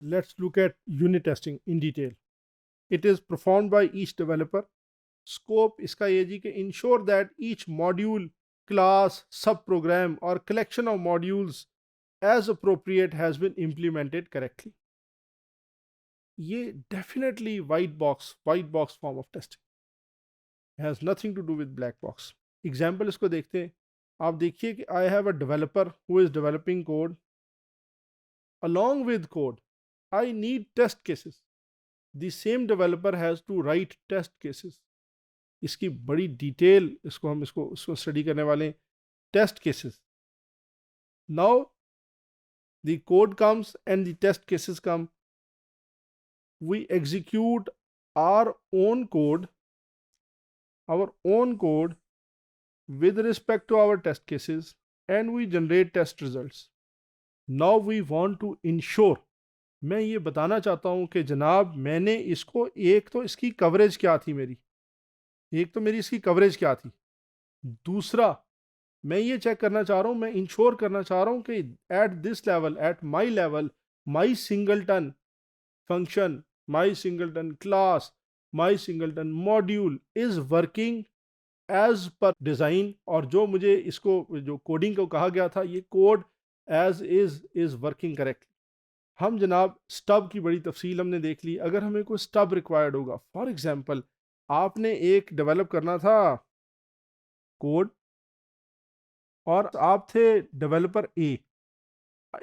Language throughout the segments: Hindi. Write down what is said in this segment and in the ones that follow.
Let's look at unit testing in detail. It is performed by each developer. Scope इसका ये जी कि ensure that each module, class, subprogram or collection of modules as appropriate has been implemented correctly. ये definitely white box form of testing. It has nothing to do with black box. Example इसको देखते हैं. आप देखिए कि I have a developer who is developing code. Along with code, I need test cases. The same developer has to write test cases. इसकी बड़ी डिटेल इसको स्टडी करने वाले हैं. Test cases. Now the code comes and the test cases come. We execute our own code with respect to our test cases and we generate test results. Now we want to ensure, मैं ये बताना चाहता हूँ कि जनाब मैंने इसको, एक तो इसकी कवरेज क्या थी मेरी, इसकी कवरेज क्या थी. दूसरा मैं ये चेक करना चाह रहा हूँ, मैं इंश्योर करना चाह रहा हूँ कि at this level, at my level, my singleton function, my singleton class, my singleton module is working as per design. और जो मुझे इसको जो कोडिंग को कहा गया था, ये code as is working correctly. हम जनाब स्टब की बड़ी तफसील हमने देख ली. अगर हमें कोई स्टब रिक्वायर्ड होगा, फॉर एग्जांपल आपने एक डेवलप करना था कोड और आप थे डेवलपर ए,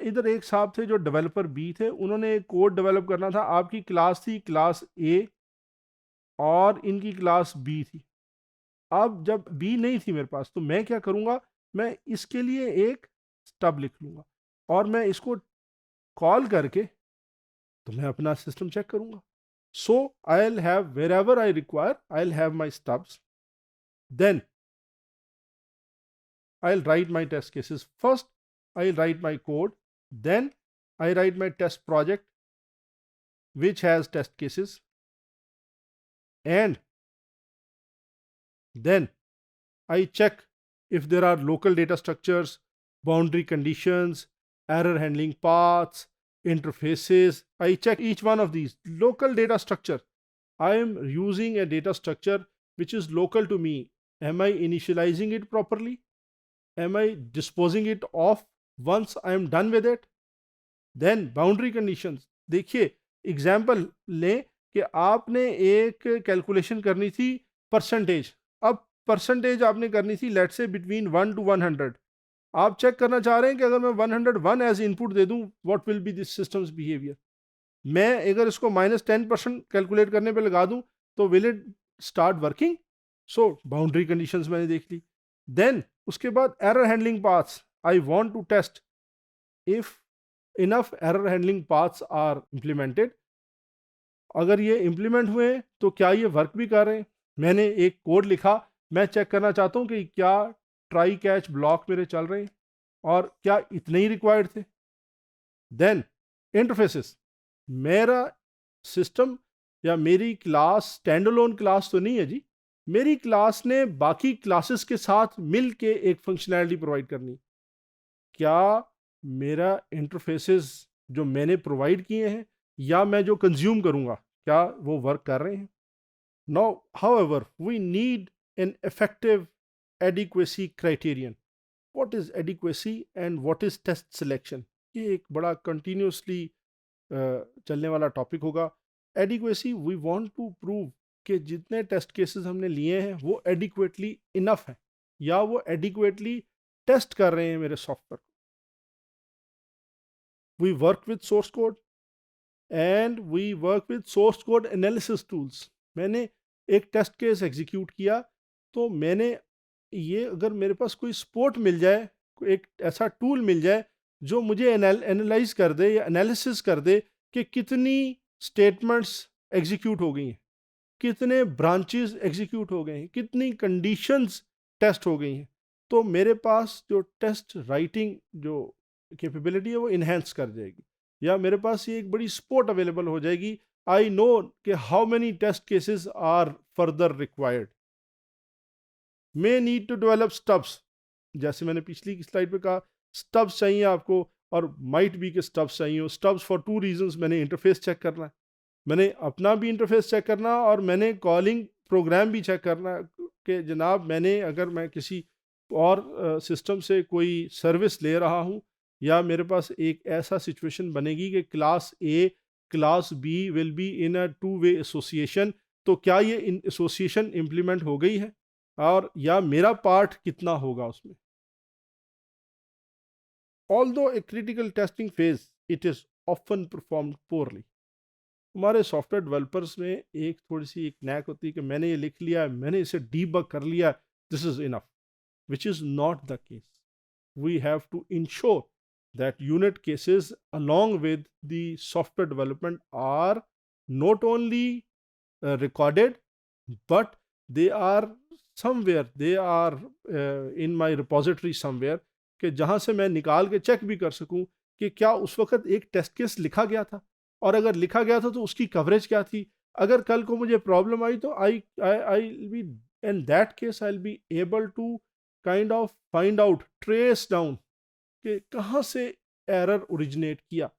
इधर एक साहब थे जो डेवलपर बी थे, उन्होंने एक कोड डेवलप करना था. आपकी क्लास थी क्लास ए और इनकी क्लास बी थी. अब जब बी नहीं थी मेरे पास, तो मैं क्या करूँगा, मैं इसके लिए एक स्टब लिख लूँगा और मैं इसको कॉल करके तो मैं अपना सिस्टम चेक करूँगा. So I will have wherever I require, I will have my stubs. Then I'll write my test cases. First, I'll write my code. Then, I write my test project, which has test cases. And then, I check if there are local data structures, boundary conditions, error handling paths, interfaces. I check each one of these. Local data structure. I am using a data structure which is local to me. Am I initializing it properly? Am I disposing it off once I am done with it? Then boundary conditions. देखिए एग्जाम्पल लें कि आपने एक कैलकुलेशन करनी थी परसेंटेज. अब परसेंटेज आपने करनी थी लेट्स से बिटवीन 1 to 100. आप चेक करना चाह रहे हैं कि अगर मैं 101 एज इनपुट दे दूं, what will be this systems behaviour. मैं अगर इसको -10% कैलकुलेट करने पे लगा दूं तो will it start working. So boundary conditions मैंने देख ली. देन उसके बाद error handling paths. I want to test if enough error handling paths are implemented. अगर ये इम्प्लीमेंट हुए तो क्या ये वर्क भी कर रहे हैं. मैंने एक कोड लिखा, मैं चेक करना चाहता हूँ कि क्या ट्राई कैच ब्लॉक मेरे चल रहे हैं और क्या इतने ही रिक्वायर्ड थे. Then interfaces. मेरा सिस्टम या मेरी क्लास स्टैंड अलोन क्लास तो नहीं है जी. मेरी क्लास ने बाकी क्लासेस के साथ मिल के एक फंक्शनैलिटी प्रोवाइड करनी. क्या मेरा इंटरफेसेस जो मैंने प्रोवाइड किए हैं या मैं जो कंज्यूम करूंगा, क्या वो वर्क कर रहे हैं. Now however we need an effective adequacy criterion. What is adequacy and what is test selection. ये एक बड़ा कंटिन्यूसली चलने वाला टॉपिक होगा. Adequacy, we want to prove कि जितने टेस्ट केसेस हमने लिए हैं वो एडिक्वेटली इनफ है या वो एडिक्वेटली टेस्ट कर रहे हैं मेरे सॉफ्टवेयर को. We work with source code and we work with source code analysis tools. मैंने एक टेस्ट केस एग्जीक्यूट किया तो मैंने ये, अगर मेरे पास कोई सपोर्ट मिल जाए, कोई एक ऐसा टूल मिल जाए जो मुझे एनालाइज कर दे या एनालिसिस कर दे कि कितनी स्टेटमेंट्स एग्जीक्यूट हो गई हैं, कितने ब्रांचेस एग्जीक्यूट हो गए हैं, कितनी कंडीशंस टेस्ट हो गई हैं, तो मेरे पास जो टेस्ट राइटिंग जो कैपेबिलिटी है वो इन्हेंस कर जाएगी या मेरे पास ये एक बड़ी सपोर्ट अवेलेबल हो जाएगी. आई नो कि how many test cases are further required. May need to develop stubs. जैसे मैंने पिछली स्लाइड पे कहा, स्टब्स चाहिए आपको और माइट बी के स्टब्स चाहिए हो। स्टब्स फॉर टू रीजंस, मैंने इंटरफेस चेक करना है, मैंने अपना भी इंटरफेस चेक करना और मैंने कॉलिंग प्रोग्राम भी चेक करना कि जनाब मैंने अगर मैं किसी और सिस्टम से कोई सर्विस ले रहा हूँ या मेरे पास एक ऐसा सिचुएशन बनेगी कि class A class B will be in a two way association, तो क्या ये एसोसिएशन इम्प्लीमेंट हो गई है और या मेरा पार्ट कितना होगा उसमें। Although a critical testing phase it is often performed poorly. हमारे सॉफ्टवेयर डेवलपर्स में एक थोड़ी सी एक नैक होती है कि मैंने ये लिख लिया, मैंने इसे डीबग कर लिया, this is enough, which is not the case. We have to ensure that unit cases along with the software development are not only recorded, but they are somewhere, they are in my repository somewhere, कि जहाँ से मैं निकाल के चेक भी कर सकूँ कि क्या उस वक्त एक टेस्ट केस लिखा गया था, और अगर लिखा गया था तो उसकी कवरेज क्या थी। अगर कल को मुझे प्रॉब्लम आई तो I be in that case I will be able to kind of find out, trace down कि कहाँ से एरर ओरिजिनेट किया।